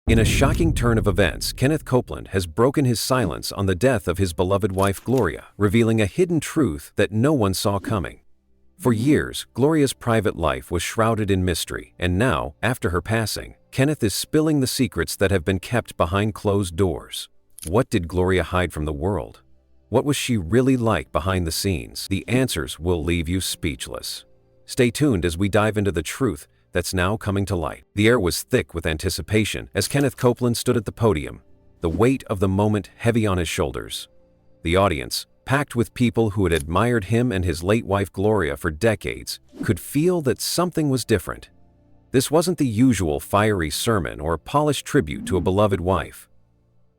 In a shocking turn of events, Kenneth Copeland has broken his silence on the death of his beloved wife Gloria, revealing a hidden truth that no one saw coming. For years, Gloria's private life was shrouded in mystery, and now, after her passing, Kenneth is spilling the secrets that have been kept behind closed doors. What did Gloria hide from the world? What was she really like behind the scenes? The answers will leave you speechless. Stay tuned as we dive into the truth that's now coming to light. The air was thick with anticipation as Kenneth Copeland stood at the podium, the weight of the moment heavy on his shoulders. The audience, packed with people who had admired him and his late wife Gloria for decades, could feel that something was different. This wasn't the usual fiery sermon or polished tribute to a beloved wife.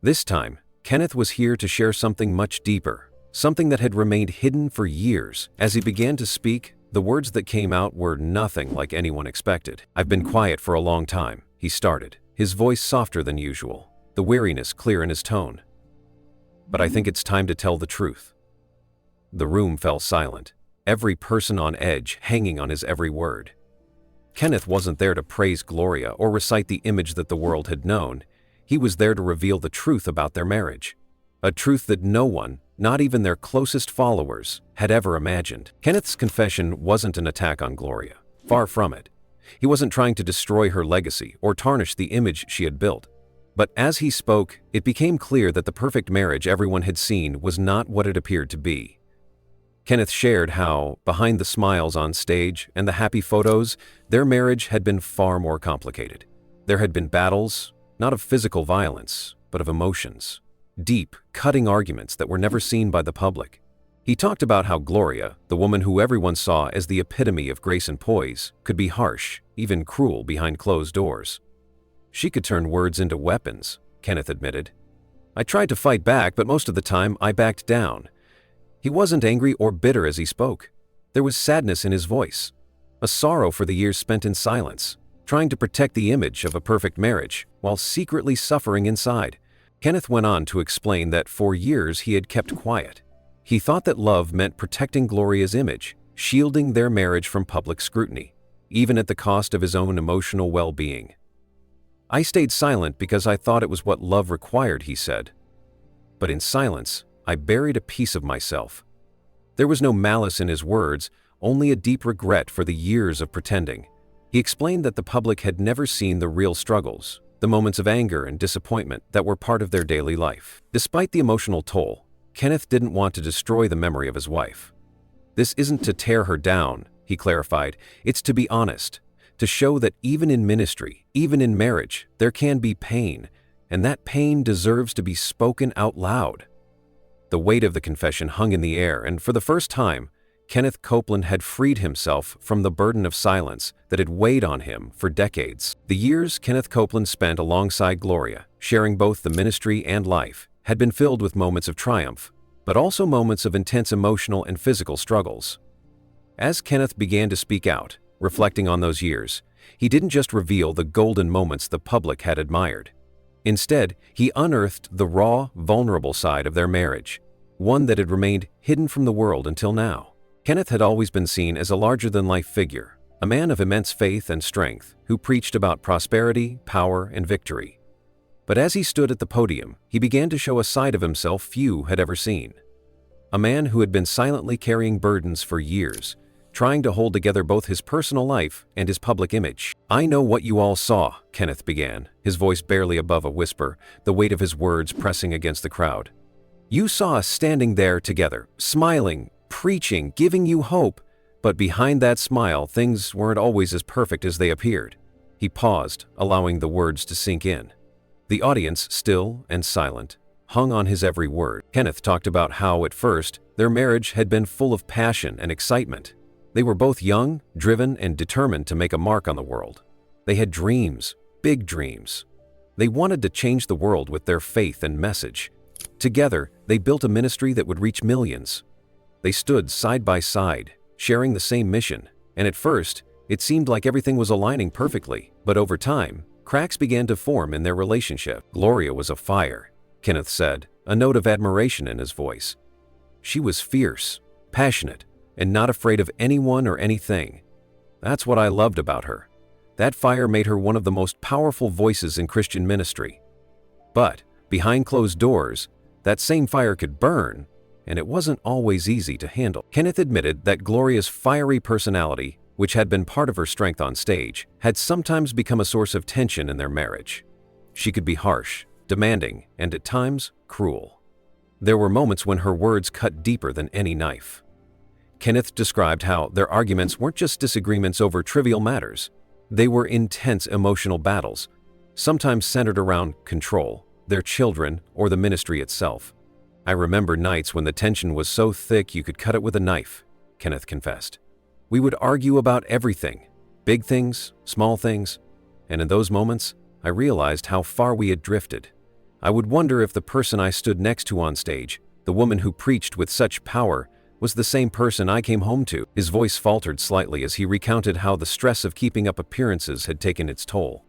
This time, Kenneth was here to share something much deeper, something that had remained hidden for years. As he began to speak, the words that came out were nothing like anyone expected. "I've been quiet for a long time," he started, his voice softer than usual, the weariness clear in his tone. "But I think it's time to tell the truth." The room fell silent, every person on edge, hanging on his every word. Kenneth wasn't there to praise Gloria or recite the image that the world had known. He was there to reveal the truth about their marriage. A truth that no one, not even their closest followers, had ever imagined. Kenneth's confession wasn't an attack on Gloria. Far from it. He wasn't trying to destroy her legacy or tarnish the image she had built. But as he spoke, it became clear that the perfect marriage everyone had seen was not what it appeared to be. Kenneth shared how, behind the smiles on stage and the happy photos, their marriage had been far more complicated. There had been battles, not of physical violence, but of emotions. Deep, cutting arguments that were never seen by the public. He talked about how Gloria, the woman who everyone saw as the epitome of grace and poise, could be harsh, even cruel behind closed doors. "She could turn words into weapons," Kenneth admitted. "I tried to fight back, but most of the time I backed down." He wasn't angry or bitter as he spoke. There was sadness in his voice, a sorrow for the years spent in silence, trying to protect the image of a perfect marriage while secretly suffering inside. Kenneth went on to explain that for years he had kept quiet. He thought that love meant protecting Gloria's image, shielding their marriage from public scrutiny, even at the cost of his own emotional well-being. "I stayed silent because I thought it was what love required," he said. "But in silence, I buried a piece of myself." There was no malice in his words, only a deep regret for the years of pretending. He explained that the public had never seen the real struggles, the moments of anger and disappointment that were part of their daily life. Despite the emotional toll, Kenneth didn't want to destroy the memory of his wife. "This isn't to tear her down," he clarified. "It's to be honest, to show that even in ministry, even in marriage, there can be pain, and that pain deserves to be spoken out loud." The weight of the confession hung in the air, and for the first time, Kenneth Copeland had freed himself from the burden of silence that had weighed on him for decades. The years Kenneth Copeland spent alongside Gloria, sharing both the ministry and life, had been filled with moments of triumph, but also moments of intense emotional and physical struggles. As Kenneth began to speak out, reflecting on those years, he didn't just reveal the golden moments the public had admired. Instead, he unearthed the raw, vulnerable side of their marriage, one that had remained hidden from the world until now. Kenneth had always been seen as a larger-than-life figure, a man of immense faith and strength who preached about prosperity, power, and victory. But as he stood at the podium, he began to show a side of himself few had ever seen. A man who had been silently carrying burdens for years, trying to hold together both his personal life and his public image. "I know what you all saw," Kenneth began, his voice barely above a whisper, the weight of his words pressing against the crowd. "You saw us standing there together, smiling, preaching, giving you hope, but behind that smile, things weren't always as perfect as they appeared." He paused, allowing the words to sink in. The audience, still and silent, hung on his every word. Kenneth talked about how, at first, their marriage had been full of passion and excitement. They were both young, driven, and determined to make a mark on the world. They had dreams, big dreams. They wanted to change the world with their faith and message. Together, they built a ministry that would reach millions. They stood side by side, sharing the same mission, and at first, it seemed like everything was aligning perfectly. But over time, cracks began to form in their relationship. "Gloria was a fire," Kenneth said, a note of admiration in his voice. "She was fierce, passionate, and not afraid of anyone or anything. That's what I loved about her. That fire made her one of the most powerful voices in Christian ministry. But, behind closed doors, that same fire could burn, and it wasn't always easy to handle. Kenneth admitted that Gloria's fiery personality, which had been part of her strength on stage, had sometimes become a source of tension in their marriage. She could be harsh, demanding, and at times, cruel. There were moments when her words cut deeper than any knife. Kenneth described how their arguments weren't just disagreements over trivial matters. They were intense emotional battles, sometimes centered around control, their children, or the ministry itself. I remember nights when the tension was so thick you could cut it with a knife, Kenneth confessed. We would argue about everything, big things, small things, and in those moments, I realized how far we had drifted. I would wonder if the person I stood next to on stage, the woman who preached with such power, was the same person I came home to. His voice faltered slightly as he recounted how the stress of keeping up appearances had taken its toll.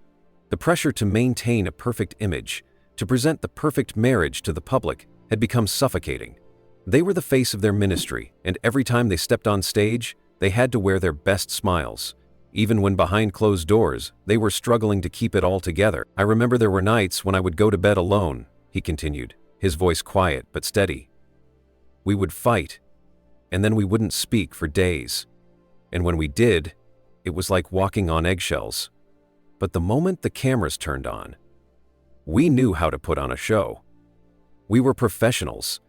The pressure to maintain a perfect image, to present the perfect marriage to the public, had become suffocating. They were the face of their ministry, and every time they stepped on stage, they had to wear their best smiles. Even when behind closed doors, they were struggling to keep it all together. I remember there were nights when I would go to bed alone, he continued, his voice quiet but steady. We would fight, and then we wouldn't speak for days. And when we did, it was like walking on eggshells. But the moment the cameras turned on, we knew how to put on a show. We were professionals.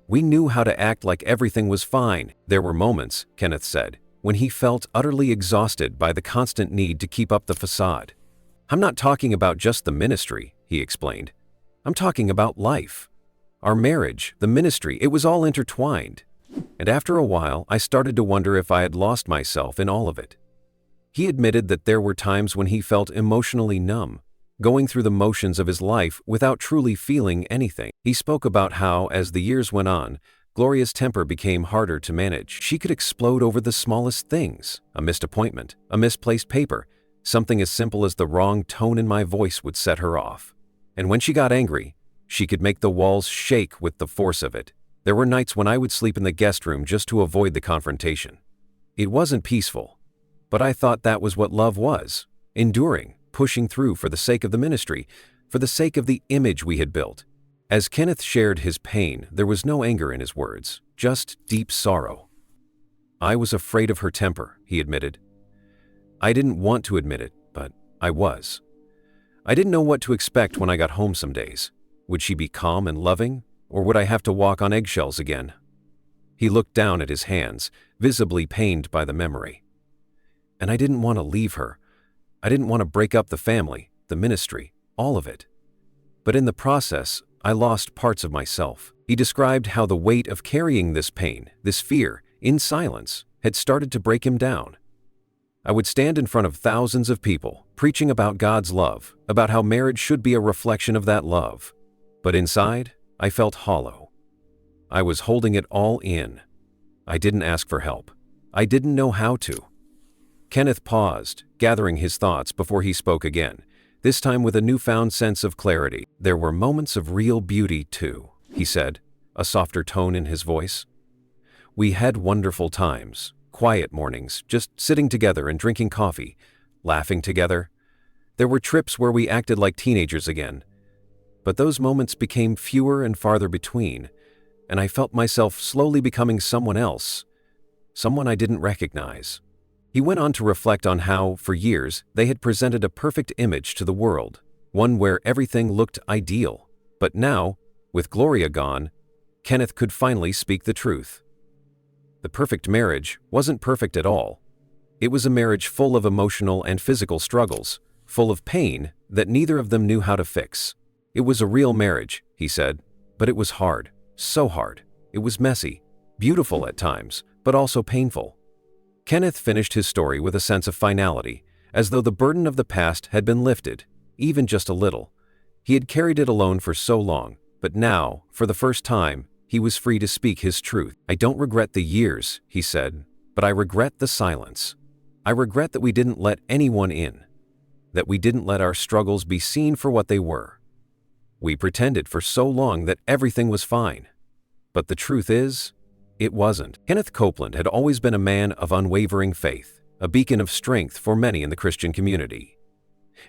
We knew how to act like everything was fine. There were moments, Kenneth said, when he felt utterly exhausted by the constant need to keep up the facade. I'm not talking about just the ministry, he explained. I'm talking about life. Our marriage, the ministry, it was all intertwined. And after a while, I started to wonder if I had lost myself in all of it. He admitted that there were times when he felt emotionally numb, going through the motions of his life without truly feeling anything. He spoke about how, as the years went on, Gloria's temper became harder to manage. She could explode over the smallest things, a missed appointment, a misplaced paper. Something as simple as the wrong tone in my voice would set her off. And when she got angry, she could make the walls shake with the force of it. There were nights when I would sleep in the guest room just to avoid the confrontation. It wasn't peaceful, but I thought that was what love was, enduring, pushing through for the sake of the ministry, for the sake of the image we had built. As Kenneth shared his pain, there was no anger in his words, just deep sorrow. I was afraid of her temper, he admitted. I didn't want to admit it, but I was. I didn't know what to expect when I got home some days. Would she be calm and loving, or would I have to walk on eggshells again? He looked down at his hands, visibly pained by the memory. And I didn't want to leave her. I didn't want to break up the family, the ministry, all of it. But in the process, I lost parts of myself. He described how the weight of carrying this pain, this fear, in silence, had started to break him down. I would stand in front of thousands of people, preaching about God's love, about how marriage should be a reflection of that love. But inside, I felt hollow. I was holding it all in. I didn't ask for help. I didn't know how to. Kenneth paused, gathering his thoughts before he spoke again, this time with a newfound sense of clarity. There were moments of real beauty, too, he said, a softer tone in his voice. We had wonderful times, quiet mornings, just sitting together and drinking coffee, laughing together. There were trips where we acted like teenagers again. But those moments became fewer and farther between, and I felt myself slowly becoming someone else, someone I didn't recognize. He went on to reflect on how, for years, they had presented a perfect image to the world, one where everything looked ideal. But now, with Gloria gone, Kenneth could finally speak the truth. The perfect marriage wasn't perfect at all. It was a marriage full of emotional and physical struggles, full of pain that neither of them knew how to fix. It was a real marriage, he said, but it was hard, so hard. It was messy, beautiful at times, but also painful. Kenneth finished his story with a sense of finality, as though the burden of the past had been lifted, even just a little. He had carried it alone for so long, but now, for the first time, he was free to speak his truth. I don't regret the years, he said, but I regret the silence. I regret that we didn't let anyone in, that we didn't let our struggles be seen for what they were. We pretended for so long that everything was fine. But the truth is, it wasn't. Kenneth Copeland had always been a man of unwavering faith, a beacon of strength for many in the Christian community.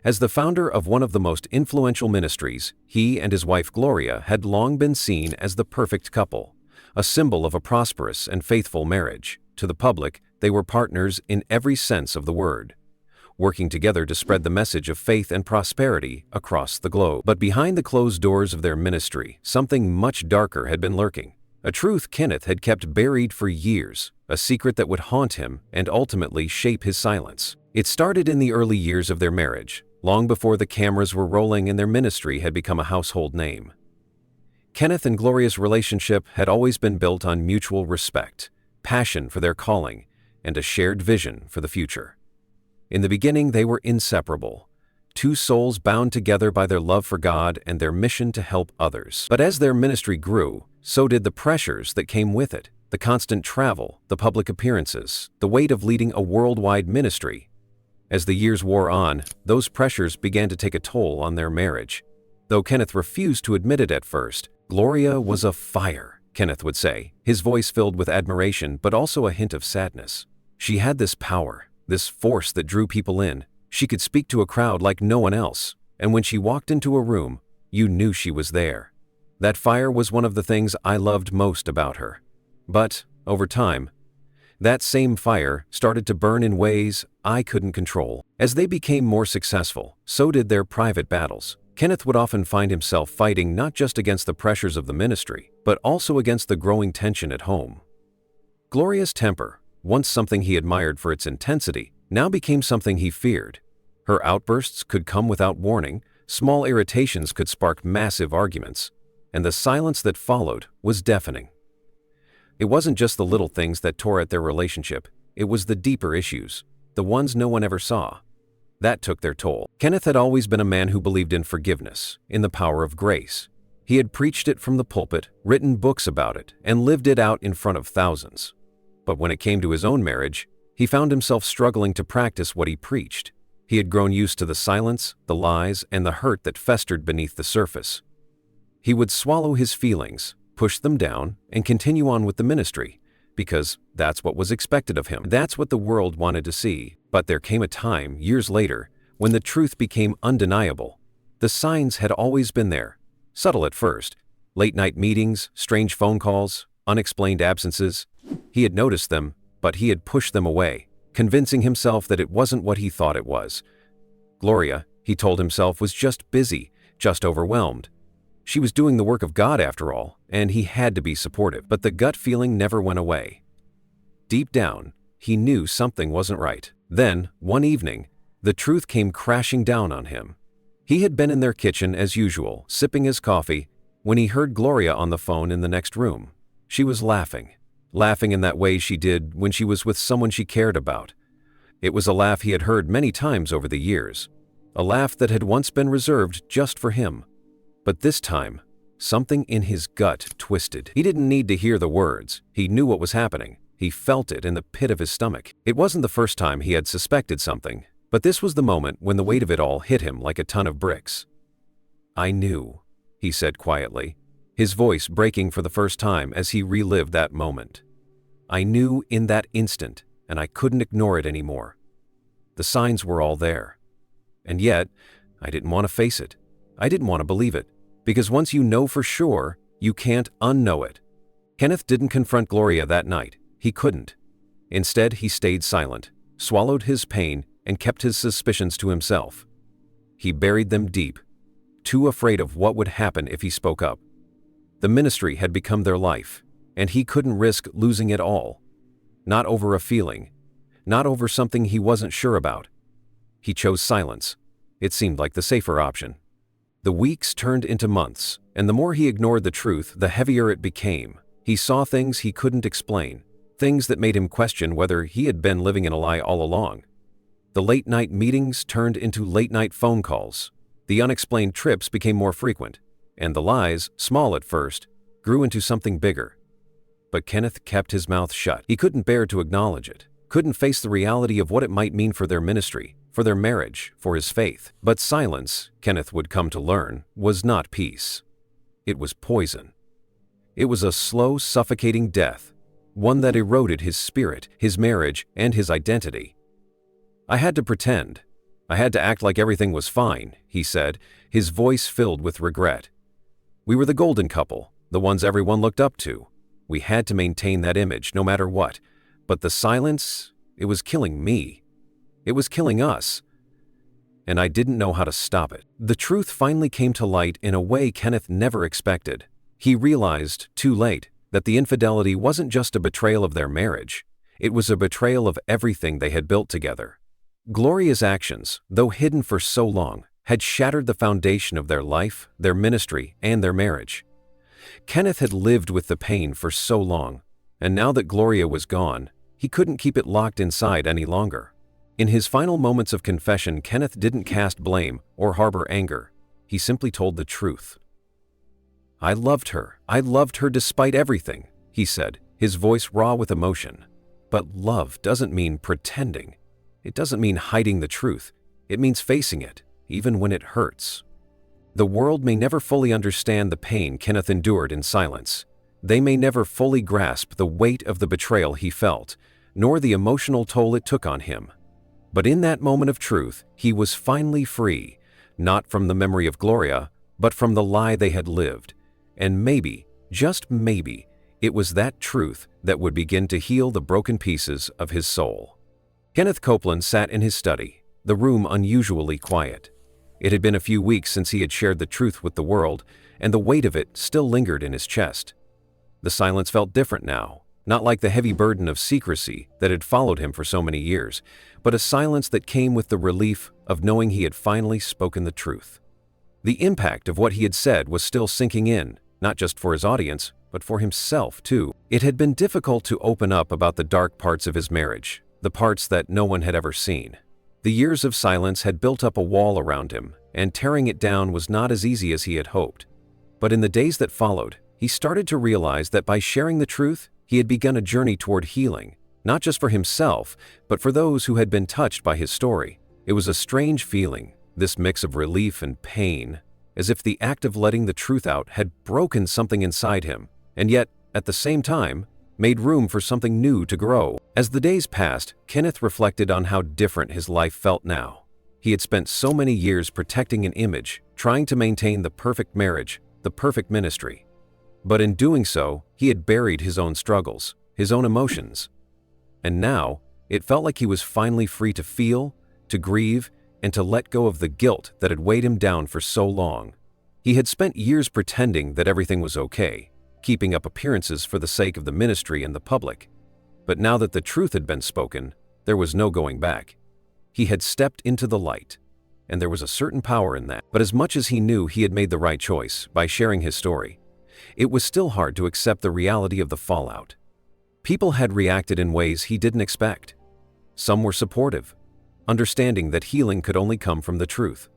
As the founder of one of the most influential ministries, he and his wife Gloria had long been seen as the perfect couple, a symbol of a prosperous and faithful marriage. To the public, they were partners in every sense of the word, working together to spread the message of faith and prosperity across the globe. But behind the closed doors of their ministry, something much darker had been lurking. A truth Kenneth had kept buried for years, a secret that would haunt him and ultimately shape his silence. It started in the early years of their marriage, long before the cameras were rolling and their ministry had become a household name. Kenneth and Gloria's relationship had always been built on mutual respect, passion for their calling, and a shared vision for the future. In the beginning, they were inseparable, two souls bound together by their love for God and their mission to help others. But as their ministry grew, so did the pressures that came with it, the constant travel, the public appearances, the weight of leading a worldwide ministry. As the years wore on, those pressures began to take a toll on their marriage. Though Kenneth refused to admit it at first, Gloria was a fire, Kenneth would say, his voice filled with admiration but also a hint of sadness. She had this power, this force that drew people in. She could speak to a crowd like no one else, and when she walked into a room, you knew she was there. That fire was one of the things I loved most about her. But, over time, that same fire started to burn in ways I couldn't control. As they became more successful, so did their private battles. Kenneth would often find himself fighting not just against the pressures of the ministry, but also against the growing tension at home. Gloria's temper, once something he admired for its intensity, now became something he feared. Her outbursts could come without warning, small irritations could spark massive arguments, and the silence that followed was deafening. It wasn't just the little things that tore at their relationship, it was the deeper issues, the ones no one ever saw. That took their toll. Kenneth had always been a man who believed in forgiveness, in the power of grace. He had preached it from the pulpit, written books about it, and lived it out in front of thousands. But when it came to his own marriage, he found himself struggling to practice what he preached. He had grown used to the silence, the lies, and the hurt that festered beneath the surface. He would swallow his feelings, push them down, and continue on with the ministry, because that's what was expected of him. That's what the world wanted to see. But there came a time, years later, when the truth became undeniable. The signs had always been there, subtle at first. Late-night meetings, strange phone calls, unexplained absences. He had noticed them, but he had pushed them away, convincing himself that it wasn't what he thought it was. Gloria, he told himself, was just busy, just overwhelmed. She was doing the work of God after all, and he had to be supportive. But the gut feeling never went away. Deep down, he knew something wasn't right. Then, one evening, the truth came crashing down on him. He had been in their kitchen as usual, sipping his coffee, when he heard Gloria on the phone in the next room. She was laughing in that way she did when she was with someone she cared about. It was a laugh he had heard many times over the years, a laugh that had once been reserved just for him. But this time, something in his gut twisted. He didn't need to hear the words. He knew what was happening. He felt it in the pit of his stomach. It wasn't the first time he had suspected something, but this was the moment when the weight of it all hit him like a ton of bricks. "I knew," he said quietly, his voice breaking for the first time as he relived that moment. "I knew in that instant, and I couldn't ignore it anymore. The signs were all there. And yet, I didn't want to face it. I didn't want to believe it. Because once you know for sure, you can't unknow it." Kenneth didn't confront Gloria that night. He couldn't. Instead, he stayed silent, swallowed his pain, and kept his suspicions to himself. He buried them deep, too afraid of what would happen if he spoke up. The ministry had become their life, and he couldn't risk losing it all. Not over a feeling, not over something he wasn't sure about. He chose silence. It seemed like the safer option. The weeks turned into months, and the more he ignored the truth, the heavier it became. He saw things he couldn't explain, things that made him question whether he had been living in a lie all along. The late-night meetings turned into late-night phone calls. The unexplained trips became more frequent, and the lies, small at first, grew into something bigger. But Kenneth kept his mouth shut. He couldn't bear to acknowledge it, couldn't face the reality of what it might mean for their ministry, for their marriage, for his faith. But silence, Kenneth would come to learn, was not peace. It was poison. It was a slow, suffocating death, one that eroded his spirit, his marriage, and his identity. I had to pretend. I had to act like everything was fine, he said, his voice filled with regret. We were the golden couple, the ones everyone looked up to. We had to maintain that image no matter what. But the silence, it was killing me. It was killing us. And I didn't know how to stop it. The truth finally came to light in a way Kenneth never expected. He realized, too late, that the infidelity wasn't just a betrayal of their marriage. It was a betrayal of everything they had built together. Gloria's actions, though hidden for so long, had shattered the foundation of their life, their ministry, and their marriage. Kenneth had lived with the pain for so long, and now that Gloria was gone, he couldn't keep it locked inside any longer. In his final moments of confession, Kenneth didn't cast blame or harbor anger. He simply told the truth. I loved her despite everything, he said, his voice raw with emotion. But love doesn't mean pretending. It doesn't mean hiding the truth. It means facing it, even when it hurts. The world may never fully understand the pain Kenneth endured in silence. They may never fully grasp the weight of the betrayal he felt, nor the emotional toll it took on him. But in that moment of truth, he was finally free, not from the memory of Gloria, but from the lie they had lived. And maybe, just maybe, it was that truth that would begin to heal the broken pieces of his soul. Kenneth Copeland sat in his study, the room unusually quiet. It had been a few weeks since he had shared the truth with the world, and the weight of it still lingered in his chest. The silence felt different now, not like the heavy burden of secrecy that had followed him for so many years, but a silence that came with the relief of knowing he had finally spoken the truth. The impact of what he had said was still sinking in, not just for his audience, but for himself too. It had been difficult to open up about the dark parts of his marriage, the parts that no one had ever seen. The years of silence had built up a wall around him, and tearing it down was not as easy as he had hoped. But in the days that followed, he started to realize that by sharing the truth, he had begun a journey toward healing, not just for himself, but for those who had been touched by his story. It was a strange feeling, this mix of relief and pain, as if the act of letting the truth out had broken something inside him, and yet, at the same time, made room for something new to grow. As the days passed, Kenneth reflected on how different his life felt now. He had spent so many years protecting an image, trying to maintain the perfect marriage, the perfect ministry. But in doing so, he had buried his own struggles, his own emotions. And now, it felt like he was finally free to feel, to grieve, and to let go of the guilt that had weighed him down for so long. He had spent years pretending that everything was okay, keeping up appearances for the sake of the ministry and the public. But now that the truth had been spoken, there was no going back. He had stepped into the light, and there was a certain power in that. But as much as he knew he had made the right choice by sharing his story, it was still hard to accept the reality of the fallout. People had reacted in ways he didn't expect. Some were supportive, understanding that healing could only come from the truth.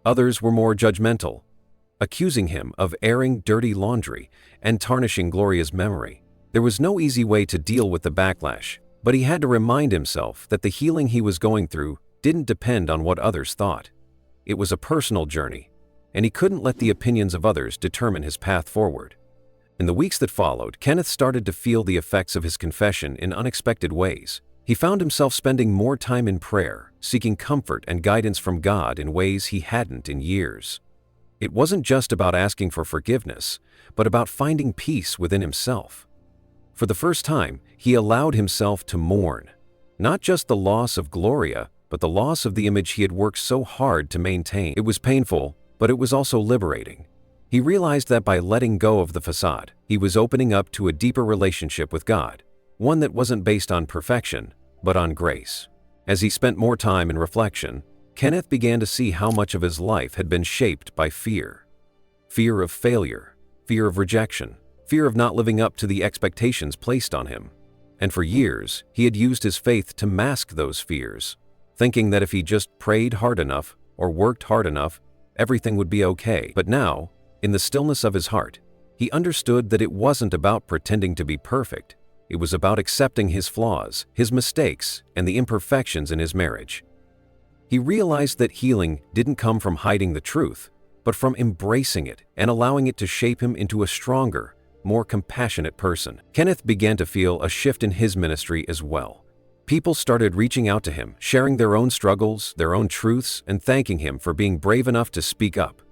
Others were more judgmental, accusing him of airing dirty laundry and tarnishing Gloria's memory. There was no easy way to deal with the backlash, but he had to remind himself that the healing he was going through didn't depend on what others thought. It was a personal journey, and he couldn't let the opinions of others determine his path forward. In the weeks that followed, Kenneth started to feel the effects of his confession in unexpected ways. He found himself spending more time in prayer, seeking comfort and guidance from God in ways he hadn't in years. It wasn't just about asking for forgiveness, but about finding peace within himself. For the first time, he allowed himself to mourn, not just the loss of Gloria, but the loss of the image he had worked so hard to maintain. It was painful, but it was also liberating. He realized that by letting go of the facade, he was opening up to a deeper relationship with God, one that wasn't based on perfection, but on grace. As he spent more time in reflection, Kenneth began to see how much of his life had been shaped by fear. Fear of failure, fear of rejection, fear of not living up to the expectations placed on him. And for years, he had used his faith to mask those fears, thinking that if he just prayed hard enough or worked hard enough, everything would be okay. But now, in the stillness of his heart, he understood that it wasn't about pretending to be perfect. It was about accepting his flaws, his mistakes, and the imperfections in his marriage. He realized that healing didn't come from hiding the truth, but from embracing it and allowing it to shape him into a stronger, more compassionate person. Kenneth began to feel a shift in his ministry as well. People started reaching out to him, sharing their own struggles, their own truths, and thanking him for being brave enough to speak up.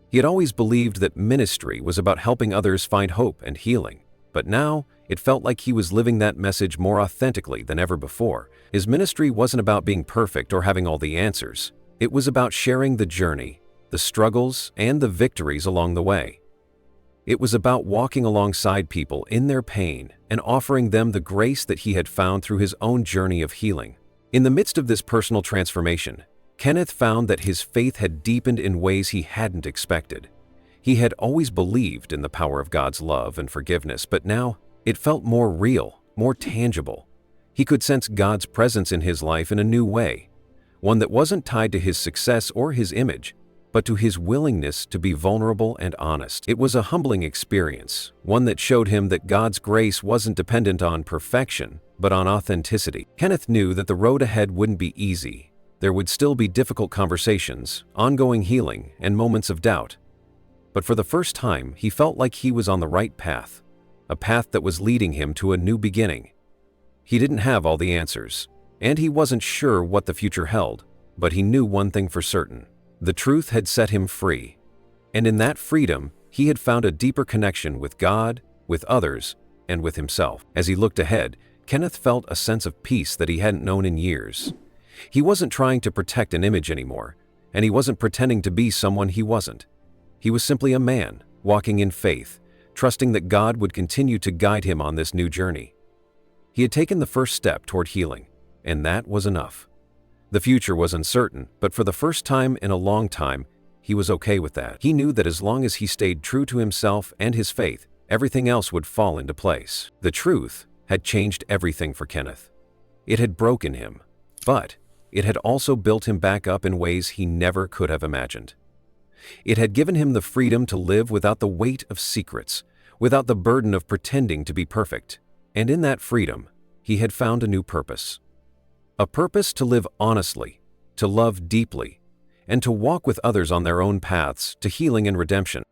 He had always believed that ministry was about helping others find hope and healing, but now it felt like he was living that message more authentically than ever before. His ministry wasn't about being perfect or having all the answers. It was about sharing the journey, the struggles, and the victories along the way. It was about walking alongside people in their pain and offering them the grace that he had found through his own journey of healing. In the midst of this personal transformation, Kenneth found that his faith had deepened in ways he hadn't expected. He had always believed in the power of God's love and forgiveness, but now it felt more real, more tangible. He could sense God's presence in his life in a new way, one that wasn't tied to his success or his image, but to his willingness to be vulnerable and honest. It was a humbling experience, one that showed him that God's grace wasn't dependent on perfection, but on authenticity. Kenneth knew that the road ahead wouldn't be easy. There would still be difficult conversations, ongoing healing, and moments of doubt. But for the first time, he felt like he was on the right path, a path that was leading him to a new beginning. He didn't have all the answers, and he wasn't sure what the future held, but he knew one thing for certain. The truth had set him free, and in that freedom, he had found a deeper connection with God, with others, and with himself. As he looked ahead, Kenneth felt a sense of peace that he hadn't known in years. He wasn't trying to protect an image anymore, and he wasn't pretending to be someone he wasn't. He was simply a man, walking in faith, trusting that God would continue to guide him on this new journey. He had taken the first step toward healing, and that was enough. The future was uncertain, but for the first time in a long time, he was okay with that. He knew that as long as he stayed true to himself and his faith, everything else would fall into place. The truth had changed everything for Kenneth. It had broken him, but it had also built him back up in ways he never could have imagined. It had given him the freedom to live without the weight of secrets, without the burden of pretending to be perfect. And in that freedom, he had found a new purpose. A purpose to live honestly, to love deeply, and to walk with others on their own paths to healing and redemption.